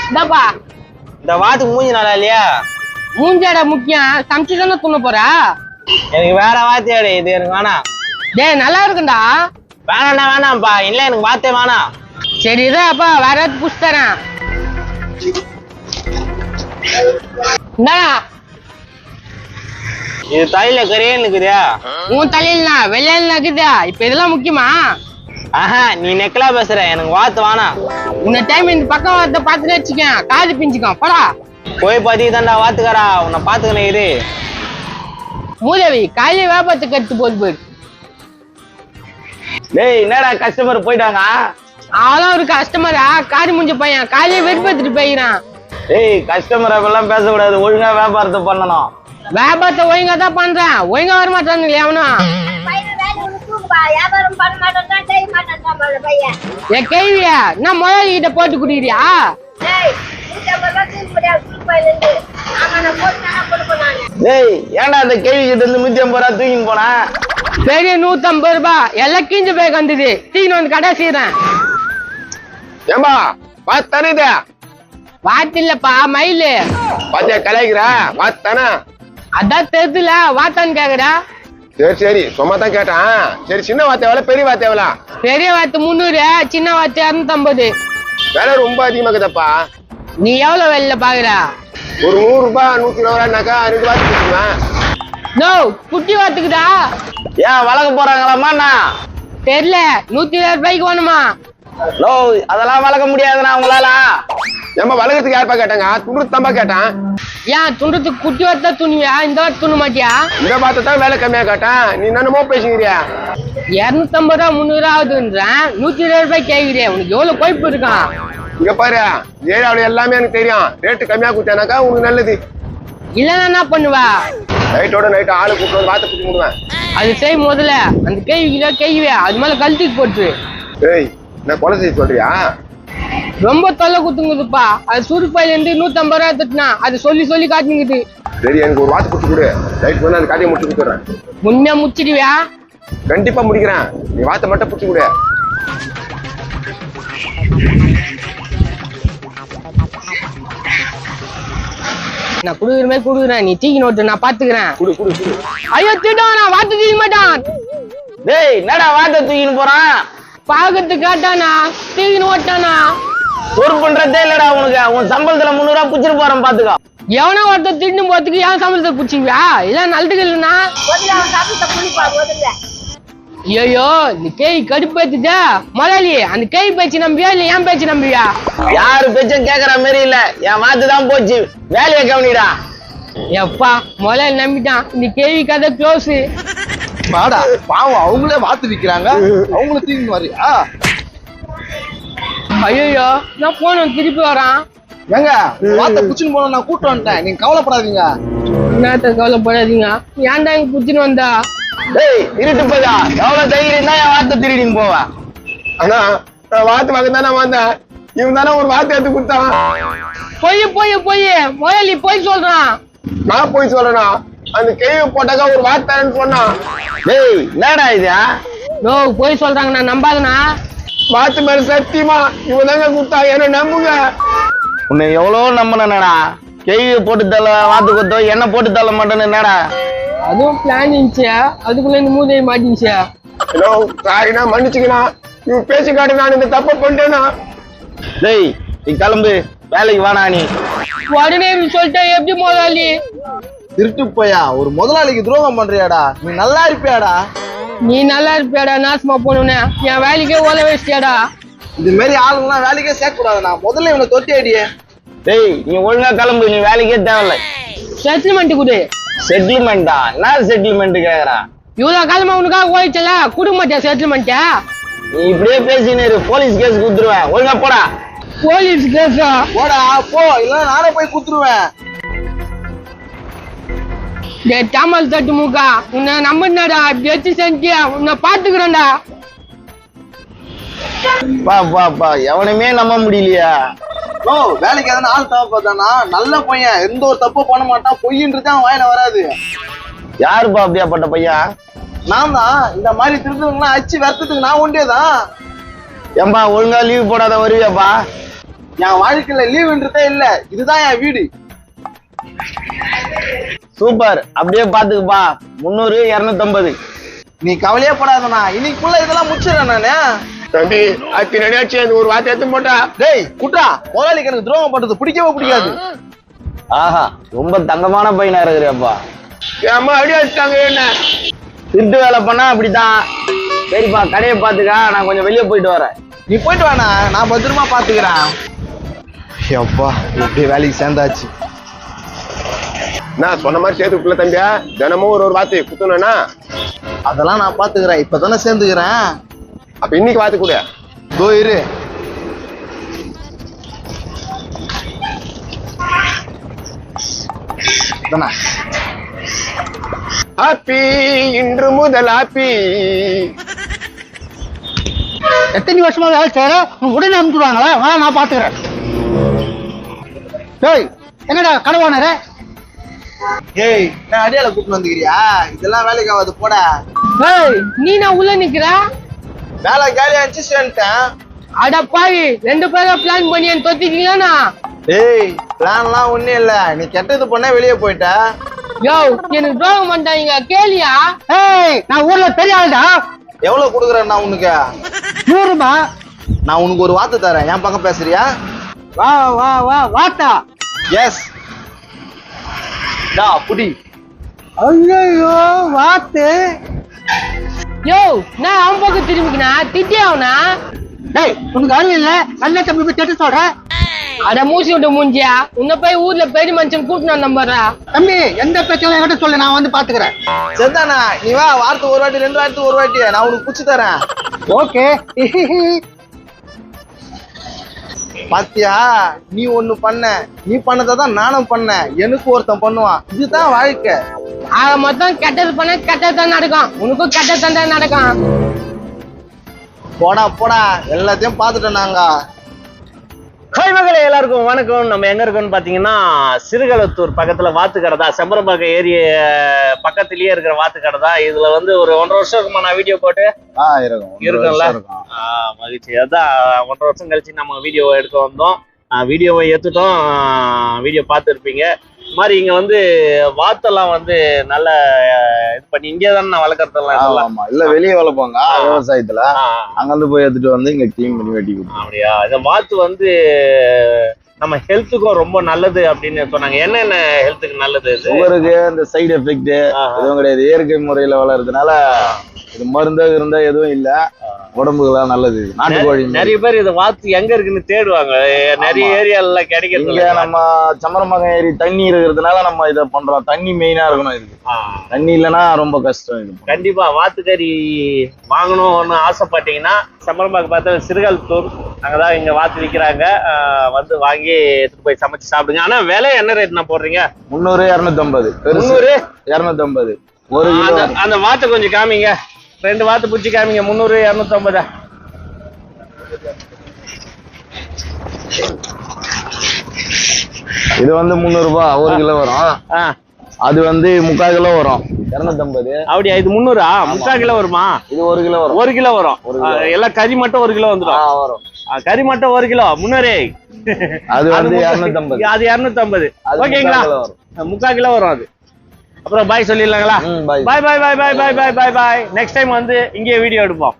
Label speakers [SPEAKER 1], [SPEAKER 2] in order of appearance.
[SPEAKER 1] இந்தாப்பா.
[SPEAKER 2] இந்த வாத்துக்கு மூஞ்சி நல்லா இல்லையா?
[SPEAKER 1] மூஞ்சாடா முக்கியம், சமைச்சு தானே துண்ண போற.
[SPEAKER 2] எனக்கு வேற வாத்தியாடு, இது எனக்கு வேணாம்.
[SPEAKER 1] டேய் நல்லா இருக்குண்டா.
[SPEAKER 2] வேணாம்டா வேணாம்ப்பா, இல்ல எனக்கு வாத்தே வேணாம்.
[SPEAKER 1] சரி இதாப்பா, வேற ஏதாவது புடிச்சு தரேன். இந்தா.
[SPEAKER 2] இது தலையில கரையன்னு இருக்குதா?
[SPEAKER 1] உன் தலையில வெள்ளையில இருக்குதா? இப்ப இதெல்லாம் முக்கியமா?
[SPEAKER 2] ஆஹா, நீ நெக்கலா பேசுற, எனக்கு வாத்து வேணாம்.
[SPEAKER 1] உன்ன டைம் இந்த பக்கம் வார்த்தை பார்த்துட்டு வச்சுக்க, காது பிஞ்சுக்கும் போடா.
[SPEAKER 2] போய் பாத்தி தான்டா வாத்துக்காரா, உன்னை பாத்துக்கணும் இரு.
[SPEAKER 1] மூதேவி காலையில வியாபாரத்துக்கு எடுத்து போது போயிரு.
[SPEAKER 2] டேய் என்னடா கஸ்டமர் போயிட்டாங்க?
[SPEAKER 1] அவெல்லாம் ஒரு கஸ்டமரா, காரி முடிஞ்ச பையன் காலையில வெறுப்பேத்துட்டு போயிறான்.
[SPEAKER 2] டேய் கஸ்டமர் அப்பெல்லாம் பேசக்கூடாது, ஒழுங்கா வியாபாரத்தை பண்ணணும்.
[SPEAKER 1] வியாபாரத்தை ஒழுங்கா தான் பண்றேன், ஒழுங்கா வர மாட்டானுங்களே அவனும். என் கேள்வியா என்ன முதலாளி கிட்ட போட்டு குடிக்கிறியா?
[SPEAKER 2] டேய் ஏன்டா அந்த கேள்வி கிட்ட இருந்து 150 ரூபா தூக்கின்னு போனா?
[SPEAKER 1] பெரிய 150 ரூபாய் எல்லாம் கீஞ்சு போய் கந்தது, தீன்னு வந்து கடை செய்யறேன்.
[SPEAKER 2] ஏம்பா வாத்து தானே இது?
[SPEAKER 1] வாத்து இல்லப்பா, மயிலு.
[SPEAKER 2] பாத்தியா கலாய்க்கிற? வாத்து தானே?
[SPEAKER 1] அதான் தெரியுதுல, வாத்தான்னு கேக்குறா.
[SPEAKER 2] சரி சரி சும்மா தான் கேட்டான். சரி சின்ன வாத்து எவ்வளவு, பெரிய வாத்து எவ்வளவு?
[SPEAKER 1] பெரிய வாத்து 300, சின்ன வாத்து 250.
[SPEAKER 2] விலை ரொம்ப அதிகமாக்குதப்பா.
[SPEAKER 1] நீ எவ்வளவு வெளில பாக்குற?
[SPEAKER 2] ஒரு 100 ரூபாய் 120 ரூபாய்னாக்கா 2 வாத்து கொடுத்துருவேன்.
[SPEAKER 1] நோ குட்டி வாத்துக்குதா?
[SPEAKER 2] ஏன் வளர்க்க போறாங்களாமா?
[SPEAKER 1] தெரியல, 120 ரூபாய்க்கு வேணுமா?
[SPEAKER 2] நோ அதெல்லாம் வளர்க்க முடியாதுண்ணா உங்களால. ஏமா வளர்க்கறதுக்கு யாருப்பா கேட்டாங்க? துண்டு தம்பா கேட்டான்.
[SPEAKER 1] ஏன் துண்டுறதுக்கு குட்டி வாத்தா துணியா, இந்த வாத்து துண மாட்டியா?
[SPEAKER 2] இந்த வார்த்தை தான் வேலை கம்மியா கேட்டான், நீ என்னமோ பேசுகிறியா?
[SPEAKER 1] 250 ரூபா 300 ரூபா ஆகுதுன்றேன், 120 ரூபாய் கேட்கிறேன். உனக்கு எவ்வளவு கொய்ப்பு இருக்கான்?
[SPEAKER 2] இங்க பாரு, ஏரியாவுல எல்லாமே எனக்கு தெரியும். ரேட்டு கம்மியா கொடுத்தானாக்கா உனக்கு நல்லது.
[SPEAKER 1] இல்லன்னா என்ன பண்ணுவா?
[SPEAKER 2] நைட்டோட நைட்டு ஆளு கூப்பிட்டு வந்து வாத்தை கூட்டி விடுவேன்.
[SPEAKER 1] அது செய் முதல்ல, அந்த கேள்விக்குள்ள கேள்வி அது மேல கழுத்துக்கு போட்டு.
[SPEAKER 2] ஏய் நான் கொலை செய்ய சொல்றியா?
[SPEAKER 1] ரொம்ப தொல்லை குத்துங்குதுப்பா. அது சுருப்பாயில இருந்து 150 ரூபா எடுத்துனா, அது சொல்லி சொல்லி காட்டுங்குது.
[SPEAKER 2] சரி எனக்கு ஒரு வாத்து குட்டி கொடு, நைட் வந்து அந்த காட்டியை முடிச்சு கொடுத்துறேன்.
[SPEAKER 1] உண்மையா முடிச்சிடுவியா?
[SPEAKER 2] கண்டிப்பா முடிக்கிறேன், நீ வாத்தை மட்டும் பிடிச்சி கொடு.
[SPEAKER 1] நான் குடுக்குற மாதிரி குடுக்குறேன், நீ தீக்கி நோட்டு நான் பாத்துக்கிறேன்.
[SPEAKER 2] குடு குடு குடு.
[SPEAKER 1] ஐயோ திட்டம், நான் வாத்து தீக்க மாட்டான்.
[SPEAKER 2] டேய் என்னடா வாத்தை தூக்கின்னு போறான்?
[SPEAKER 1] பாக்கத்து காட்டானா, தீக்கின்னு ஓட்டானா.
[SPEAKER 2] ஒரு பண்றதே இல்லடா உனக்கு. உன் சம்பளத்துல 300 ரூபா புடிச்சிட்டு போறேன் பாத்துக்கோ.
[SPEAKER 1] எவனா ஒருத்தர் திட்டு போறதுக்கு ஏன் சம்பளத்தை புடிச்சிக்குவியா? இல்ல நல்லதுக்கு இல்லைன்னா ஐயோ இந்த கேய் கடுப்பேத்துச்சா முதலாளி. அந்த கேய் பேச்சு நம்பியா இல்ல என் பேச்சு நம்பியா?
[SPEAKER 2] யாரு பேச்சும் கேக்குற மாதிரி இல்ல, என் வாத்து தான் போச்சு. வேலையை கவனிடா.
[SPEAKER 1] எப்பா முதலாளி நம்பிட்டான், இந்த கேள்வி கதை க்ளோஸ்.
[SPEAKER 3] வாடா பாவம், அவங்களே வாத்து விக்கிறாங்க, அவங்கள தூக்கி வரியா?
[SPEAKER 1] ஐயோ நான் போனோம் திருப்பி வரான்.
[SPEAKER 3] ஏங்க வாத்த புச்சுன்னு போன நான் கூட்டு வந்துட்டேன், நீங்க கவலைப்படாதீங்க.
[SPEAKER 1] என்னத்த கவலைப்படாதீங்க, ஏன்டா இங்க புச்சுன்னு வந்தா?
[SPEAKER 2] டேய் இருட்டு போதா, எவ்வளவு தைரியம் தான் என் வாத்தை திருடின்னு போவா? ஆனா நான் வாத்து வாங்க தானே வந்தேன், இவன் தானே ஒரு வாத்து எடுத்து கொடுத்தான்.
[SPEAKER 1] பொய் பொய் பொய், முதலாளி பொய் சொல்றான்.
[SPEAKER 2] நான் போய் சொல்றேனா? அந்த கேள்வி போட்டாக்கா ஒரு வாத்து தரேன்னு சொன்னான். டேய் என்னடா இது?
[SPEAKER 1] நோ பொய் சொல்றாங்க, நான் நம்பாதனா?
[SPEAKER 2] வாத்து மேல சத்தியமா இவன் தாங்க கொடுத்தா, என்ன நம்புங்க. உன்னை எவ்வளவு நம்பினடா. கேள்வி போட்டு தள்ள வாத்து கொடுத்தோ, என்ன போட்டு தள்ள மாட்டேன்னு என்னடா?
[SPEAKER 1] அதுவும் பிளான் இருந்துச்சு, அதுக்குள்ள இந்த மூதையை மாட்டிச்சு.
[SPEAKER 2] ஹலோ சாரிண்ணா, மன்னிச்சுக்கண்ணா. இவன் பேசி காட்டு, நான் இந்த தப்ப பண்ணிட்டேனா? டேய் நீ கிளம்பு, வேலைக்கு வாடா. நீ
[SPEAKER 1] உடனே சொல்லிட்டா எப்படி முதலாளி?
[SPEAKER 3] திருட்டு போயா, ஒரு முதலாளிக்கு துரோகம் பண்றியாடா? நீ நல்லா இருப்பியாடா?
[SPEAKER 1] நீ நல்லா இருப்பியாடா? நாசமா போனோன்னு என் வேலைக்கே ஓல வச்சிட்டியாடா.
[SPEAKER 3] இது மாதிரி ஆளுங்கெல்லாம் வேலைக்கே சேர்க்க கூடாதுண்ணா, முதல்ல இவனை தொட்டி அடியே.
[SPEAKER 2] டேய் நீ ஒழுங்கா கிளம்பு, நீ வேலைக்கே தேவையில்லை.
[SPEAKER 1] செட்டில்மெண்ட் கொடு.
[SPEAKER 2] செட்டில்மெண்டா? என்ன செட்டில்மெண்ட் கேக்குறா?
[SPEAKER 1] இவ்வளவு காலமா உனக்காக ஓடிச்சல, கொடுக்க மாட்டியா செட்டில்மெண்ட்?
[SPEAKER 2] நீ இப்படியே பேசினு போலீஸ் கேஸ் குடுத்துருவேன், ஒழுங்கா போடா.
[SPEAKER 1] போலீஸ் கேஸா?
[SPEAKER 3] போடா போ, இல்ல நானே போய் குத்துருவேன்.
[SPEAKER 1] தாமல் தட்டு மூக்கா, உன்னை நம்பினாடா, இப்படி வச்சு செஞ்சியா, உன்னை பாத்துக்கிறேன்டா.
[SPEAKER 2] பா பா பா, எவனுமே நம்ப முடியலையா?
[SPEAKER 3] ஓ வேலைக்கு எதனா ஆள் தேவைப்பதானா? நல்ல பையன், எந்த ஒரு தப்பு பண்ண மாட்டான், பொய்ன்றது அவன் வாயில வராது.
[SPEAKER 2] யாருப்பா அப்படியாப்பட்ட பையன்?
[SPEAKER 3] நான் தான். இந்த மாதிரி திருடுங்கலாம் அச்சு வருத்தத்துக்கு நான் ஒண்டேதான்.
[SPEAKER 2] ஏம்பா ஒழுங்கா லீவ் போடாத வருவியாப்பா?
[SPEAKER 3] என் வாழ்க்கையில லீவுன்றதே இல்ல, இதுதான் என் வீடு.
[SPEAKER 2] சூப்பர், அப்படியே பாத்துக்குப்பா. 300 250.
[SPEAKER 3] நீ கவலையே படாதண்ணா, இன்னைக்குள்ள இதெல்லாம் முடிச்சிடறேன் நானு.
[SPEAKER 2] தம்பி அத்தினாச்சு அந்த ஒரு வார்த்தை எடுத்து போட்டா.
[SPEAKER 3] டேய் குட்டா, முதலாளிக்கு எனக்கு துரோகம் பண்றது பிடிக்கவே பிடிக்காது.
[SPEAKER 2] ஆஹா, ரொம்ப தங்கமான பையனா இருக்கிறப்பா.
[SPEAKER 1] அம்மா அடி வச்சுட்டாங்க என்ன.
[SPEAKER 2] திருட்டு வேலை பண்ணா அப்படித்தான். சரிப்பா, கடையை பாத்துக்கா, நான் கொஞ்சம் வெளியே போயிட்டு வரேன்.
[SPEAKER 3] நீ போயிட்டு வாண்ணா, நான் பத்திரமா பாத்துக்கிறேன். எப்பா எப்படி வேலைக்கு சேர்ந்தாச்சு.
[SPEAKER 2] நான் சொன்ன மாதிரி சேர்த்துக்குள்ள தம்பியா, தினமும் ஒரு வார்த்தை குத்தணும்னா
[SPEAKER 3] அதெல்லாம் நான் பாத்துக்கிறேன், இப்பதானே சேர்ந்துக்கிறேன்.
[SPEAKER 2] அப்ப இன்னைக்கு வாத்து கூட
[SPEAKER 3] தோ இரு.
[SPEAKER 2] ஹாப்பி, இன்று முதல் ஹாப்பி.
[SPEAKER 4] எத்தனை வருஷமா வேலை செய்யற, உடனே அனுப்பிடுவாங்களா? நான் பாத்துக்கிறேன். டேய் என்னடா கடவானர?
[SPEAKER 3] ஏய், நான் அடியால கூப்பிட்டு வந்துக்கிறியா? இதெல்லாம் வேலைக்கு ஆகாது, போட.
[SPEAKER 1] ஏய், நீ நான் உள்ள நிக்கிற.
[SPEAKER 3] வேலை காலியா இருந்துச்சு சேர்ந்துட்டேன்.
[SPEAKER 1] அட பாவி, 2 பேரும் பிளான் பண்ணி என்ன தொத்திட்டீங்களா?
[SPEAKER 3] ஏய், பிளான்லாம் ஒண்ணும் இல்ல, நீ கெட்டது பண்ண வெளியே போயிட்ட.
[SPEAKER 1] யோ, எனக்கு துரோகம் பண்ணிட்டாங்க கேளியா?
[SPEAKER 4] ஏய், நான் ஊர்ல பெரிய ஆளுடா.
[SPEAKER 3] எவ்வளவு கொடுக்குறேன் நான் உனக்கு?
[SPEAKER 4] 100 ரூபாய்.
[SPEAKER 3] நான் உனக்கு ஒரு வார்த்தை தரேன், என் பக்கம் பேசுறியா?
[SPEAKER 4] வா வா வா வாத்தா.
[SPEAKER 3] எஸ். டா புடி.
[SPEAKER 4] ஐயோ வாத்து.
[SPEAKER 1] யோ, நான் அவன் பக்கம் திரும்பிக்கினா திட்டே அவனா?
[SPEAKER 4] டேய் உனக்கு அறிவு இல்ல, நல்ல தம்பி போய் திட்ட சொல்ற.
[SPEAKER 1] அட மூசி விட்டு மூஞ்சியா, உன்னை போய் ஊர்ல பெரிய மனுஷன் கூட்டினா நம்புறா?
[SPEAKER 4] தம்பி எந்த பிரச்சனையும் என்கிட்ட சொல்லு, நான் வந்து பாத்துக்கிறேன்.
[SPEAKER 3] சரிதானா? நீ வா, வாரத்துக்கு ஒரு வாட்டி 2 வாரத்துக்கு ஒரு வாட்டி நான் உனக்கு குச்சி தரேன்.
[SPEAKER 4] ஓகே.
[SPEAKER 3] பாத்தியா, நீ ஒண்ணு பண்ண, நீ பண்ணதான் நானும் பண்ணேன், எனக்கு ஒருத்தன் பண்ணுவான். இதுதான் வாழ்க்கை.
[SPEAKER 1] ஆக மொத்தம் கெட்டது பண்ண கெட்டதான் நடக்கும், உனக்கும் கெட்டதான் தான் நடக்கும்.
[SPEAKER 3] போடா போடா, எல்லாத்தையும் பாத்துட்டோம் நாங்க.
[SPEAKER 2] ஹாய் மகளே, எல்லாருக்கும் வணக்கம். நம்ம எங்க இருக்கோம்னு பாத்தீங்கன்னா சிறுகளத்தூர் பக்கத்துல வாத்துக்கடை தான். செம்பரம்பாக்கம் ஏரிய பக்கத்திலேயே இருக்கிற வாத்துக்கடை தான். இதுல வந்து ஒரு 1.5 வருஷம் இருக்குமா நான் வீடியோ போட்டு இருக்கும்ல. மகிழ்ச்சி. அதான் 1.5 வருஷம் கழிச்சு நம்ம வீடியோ எடுக்க வந்தோம். வீடியோவை எடுத்துட்டோம், வீடியோ பார்த்துருப்பீங்க. இது மாதிரி இங்க வந்து வாத்தெல்லாம் வந்து நல்ல இது பண்ணி இங்கே தானே நான் வளர்க்கறதெல்லாம்
[SPEAKER 5] இல்ல வெளியே வளர்ப்பாங்க விவசாயத்துல, அங்க இருந்து போய் எடுத்துட்டு வந்து இங்க கிளீன் பண்ணி வெட்டி கொடுப்போம்.
[SPEAKER 2] அப்படியா? இந்த வாத்து வந்து நம்ம ஹெல்த்துக்கும் ரொம்ப நல்லது அப்படின்னு சொன்னாங்க. என்னென்ன ஹெல்த்துக்கு நல்லது?
[SPEAKER 5] சுகருக்கு இந்த சைடு எஃபெக்ட் எதுவும் கிடையாது. இயற்கை முறையில வளர்றதுனால இது மருந்து இருந்தா எதுவும் இல்ல, உடம்புக்கெல்லாம் நல்லது. நாட்டுக்கோழி.
[SPEAKER 2] நிறைய பேர் இதை வாத்து எங்க இருக்குன்னு தேடுவாங்க, நிறைய ஏரியால கிடைக்கிறது.
[SPEAKER 5] இங்க நம்ம சம்பரமகம் ஏரி தண்ணி இருக்கிறதுனால நம்ம இதை பண்றோம். தண்ணி மெயினா இருக்கணும் இதுக்கு. தண்ணி இல்லைன்னா ரொம்ப கஷ்டம் இது.
[SPEAKER 2] கண்டிப்பா வாத்துக்கறி வாங்கணும்னு ஆசைப்பட்டீங்கன்னா சம்பரம்பாக்கம் பார்த்து சிறுகளத்தூர் அங்கதான் இங்க வாத்து விற்கிறாங்க. வந்து வாங்கி எடுத்துட்டு போய் சமைச்சு சாப்பிடுங்க. ஆனா விலை என்ன ரேட் நான் போடுறீங்க?
[SPEAKER 5] 300 250.
[SPEAKER 2] 300
[SPEAKER 5] 250 ஒரு கிலோ.
[SPEAKER 2] அந்த வாத்து கொஞ்சம் காமிங்க, 2 வாத்து பிடிச்சி காமிங்க. 300 250.
[SPEAKER 5] இது வந்து 300 ரூபாய் 1 கிலோ வரும். அது வந்து 3/4 கிலோ வரும் 250.
[SPEAKER 2] அப்படியா? இது 300? 3/4 கிலோ வருமா?
[SPEAKER 5] இது 1 கிலோ வரும்.
[SPEAKER 2] 1 கிலோ வரும். எல்லாம் கறி மட்டும் 1 கிலோ வந்துடும்.
[SPEAKER 5] வரும்.
[SPEAKER 2] கறி மட்டும் 1 கிலோ 300.
[SPEAKER 5] அது வந்து 250.
[SPEAKER 2] அது 250. ஓகேங்களா? 3/4 கிலோ வரும் அது. அப்புறம் பாய் சொல்லிடலாங்களா? பாய் பாய் பாய் பாய் பாய் பாய் பாய் பாய். நெக்ஸ்ட் டைம் வந்து இங்கே வீடியோ எடுப்போம்.